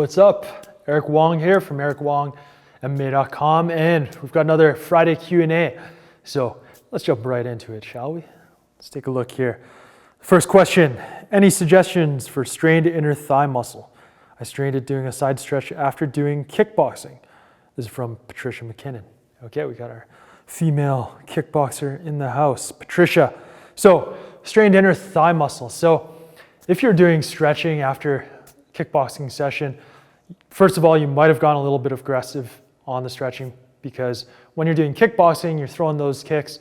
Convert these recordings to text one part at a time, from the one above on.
what's up? Eric Vaughan here from ericvaughanmma.com, and we've got another Friday Q&A. So let's jump right into it, shall we? Let's take a look here. First question, any suggestions for strained inner thigh muscle? I strained it doing a side stretch after doing kickboxing. This is from Patricia MacKinnon. Okay, we got our female kickboxer in the house, Patricia. So strained inner thigh muscle. So if you're doing stretching after kickboxing session, first of all, you might have gone a little bit aggressive on the stretching, because when you're doing kickboxing, you're throwing those kicks,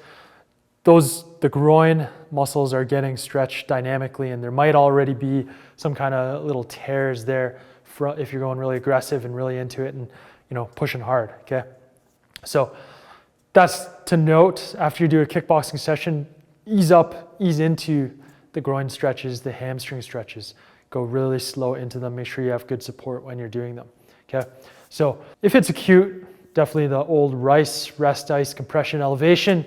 the groin muscles are getting stretched dynamically, and there might already be some kind of little tears there if you're going really aggressive and really into it and pushing hard. Okay, so that's to note. After you do a kickboxing session, ease into the groin stretches, the hamstring stretches. Go really slow into them. Make sure you have good support when you're doing them. Okay, so if it's acute, definitely the old RICE, rest, ice, compression, elevation.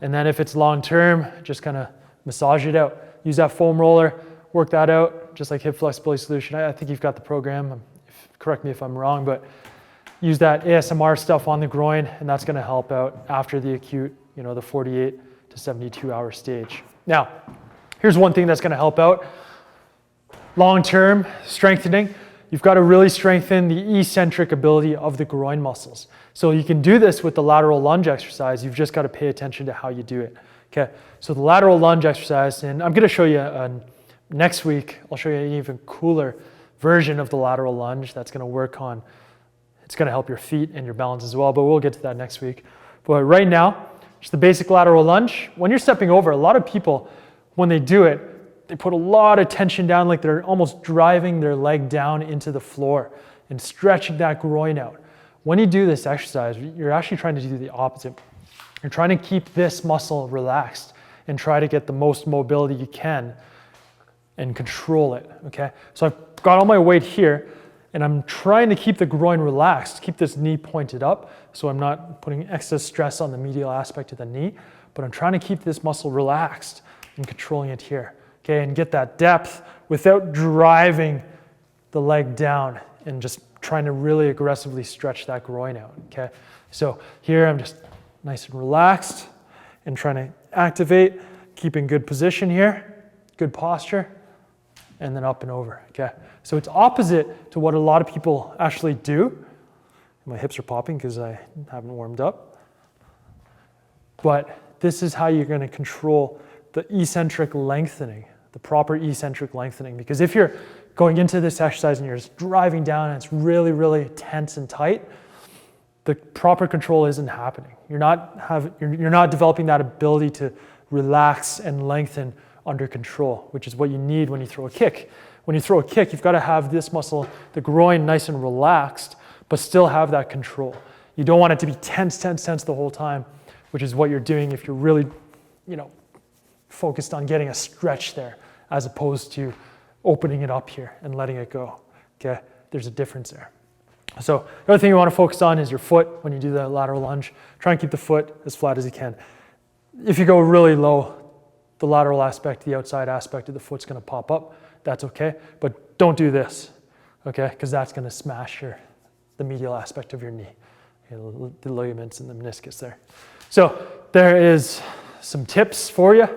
And then if it's long term, just kind of massage it out. Use that foam roller, work that out, just like hip flexibility solution. I think you've got the program. Correct me if I'm wrong, but use that ASMR stuff on the groin, and that's going to help out after the acute, the 48 to 72 hour stage. Now, here's one thing that's going to help out. Long-term strengthening, you've got to really strengthen the eccentric ability of the groin muscles. So you can do this with the lateral lunge exercise. You've just got to pay attention to how you do it. Okay, so the lateral lunge exercise, and I'm going to show you next week, I'll show you an even cooler version of the lateral lunge that's going to work on, it's going to help your feet and your balance as well, but we'll get to that next week. But right now, just the basic lateral lunge. When you're stepping over, a lot of people, when they do it, they put a lot of tension down, like they're almost driving their leg down into the floor and stretching that groin out. When you do this exercise, you're actually trying to do the opposite. You're trying to keep this muscle relaxed and try to get the most mobility you can and control it, okay? So I've got all my weight here, and I'm trying to keep the groin relaxed, keep this knee pointed up, so I'm not putting excess stress on the medial aspect of the knee, but I'm trying to keep this muscle relaxed and controlling it here. Okay, and get that depth without driving the leg down and just trying to really aggressively stretch that groin out. Okay, so here I'm just nice and relaxed and trying to activate, keeping good position here, good posture, and then up and over. Okay, so it's opposite to what a lot of people actually do. My hips are popping because I haven't warmed up. But this is how you're going to control the eccentric lengthening, the proper eccentric lengthening. Because if you're going into this exercise and you're just driving down and it's really, really tense and tight, the proper control isn't happening. You're not developing that ability to relax and lengthen under control, which is what you need when you throw a kick. When you throw a kick, you've got to have this muscle, the groin, nice and relaxed, but still have that control. You don't want it to be tense the whole time, which is what you're doing if you're really, focused on getting a stretch there, as opposed to opening it up here and letting it go. Okay, there's a difference there. So the other thing you want to focus on is your foot when you do the lateral lunge. Try and keep the foot as flat as you can. If you go really low, the lateral aspect, the outside aspect of the foot's going to pop up. That's okay, but don't do this, okay, because that's going to smash the medial aspect of your knee, the ligaments and the meniscus there. So there is some tips for you.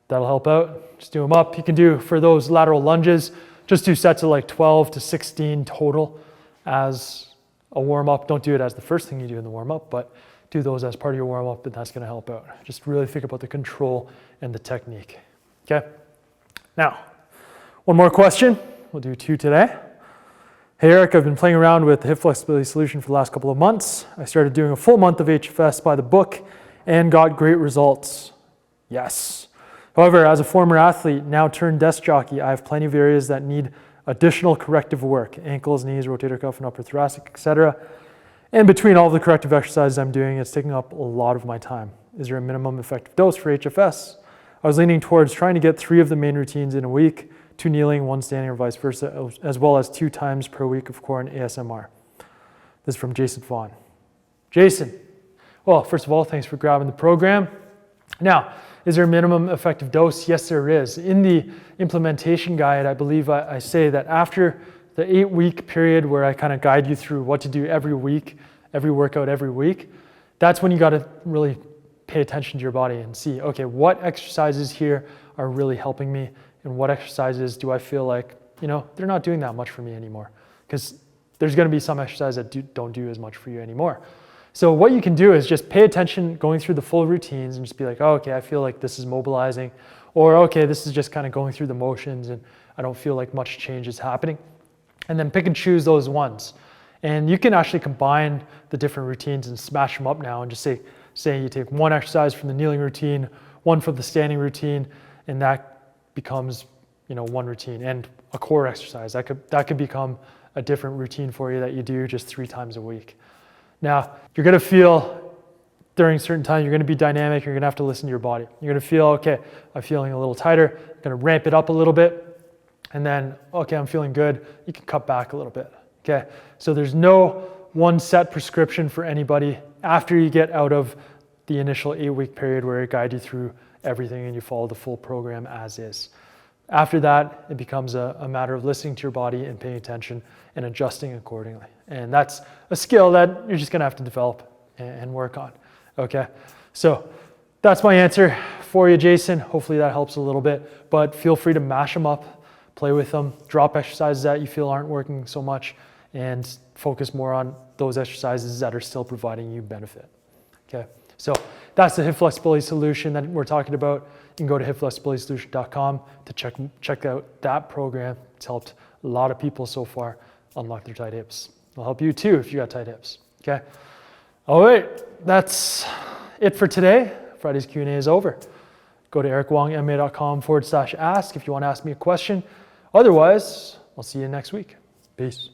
That'll help out. Just do them up. You can do, for those lateral lunges, just do sets of like 12 to 16 total as a warm-up. Don't do it as the first thing you do in the warm-up, but do those as part of your warm-up, and that's going to help out. Just really think about the control and the technique. Okay? Now, one more question. We'll do 2 today. Hey Eric, I've been playing around with the hip flexibility solution for the last couple of months. I started doing a full month of HFS by the book and got great results. Yes. However, as a former athlete, now turned desk jockey, I have plenty of areas that need additional corrective work: ankles, knees, rotator cuff, and upper thoracic, etc. And between all the corrective exercises I'm doing, it's taking up a lot of my time. Is there a minimum effective dose for HFS? I was leaning towards trying to get 3 of the main routines in a week, 2 kneeling, 1 standing, or vice versa, as well as 2 times per week of core and ASMR. This is from Jason Vaughan. Jason, well, first of all, thanks for grabbing the program. Now, is there a minimum effective dose? Yes, there is. In the implementation guide, I believe I say that after the 8-week period where I kind of guide you through what to do every week, every workout every week, that's when you got to really pay attention to your body and see, okay, what exercises here are really helping me, and what exercises do I feel like, they're not doing that much for me anymore. Because there's going to be some exercises that don't do as much for you anymore. So what you can do is just pay attention going through the full routines and just be like, oh, okay, I feel like this is mobilizing, or okay, this is just kind of going through the motions and I don't feel like much change is happening. And then pick and choose those ones. And you can actually combine the different routines and smash them up now and just say you take one exercise from the kneeling routine, one from the standing routine, and that becomes, one routine. And a core exercise, that could become a different routine for you that you do just 3 times a week. Now, you're gonna feel during certain times, you're gonna be dynamic, you're gonna have to listen to your body. You're gonna feel, okay, I'm feeling a little tighter, I'm gonna ramp it up a little bit, and then, okay, I'm feeling good, you can cut back a little bit, okay? So there's no one set prescription for anybody after you get out of the initial 8-week period where it guides you through everything and you follow the full program as is. After that, it becomes a matter of listening to your body and paying attention and adjusting accordingly. And that's a skill that you're just gonna have to develop and work on, okay? So that's my answer for you, Jason. Hopefully that helps a little bit, but feel free to mash them up, play with them, drop exercises that you feel aren't working so much, and focus more on those exercises that are still providing you benefit, okay? So that's the hip flexibility solution that we're talking about. You can go to hipflexibilitysolution.com to check out that program. It's helped a lot of people so far unlock their tight hips. It'll help you too if you got tight hips, okay? All right, that's it for today. Friday's Q&A is over. Go to ericwongma.com/ask if you want to ask me a question. Otherwise, I'll see you next week. Peace.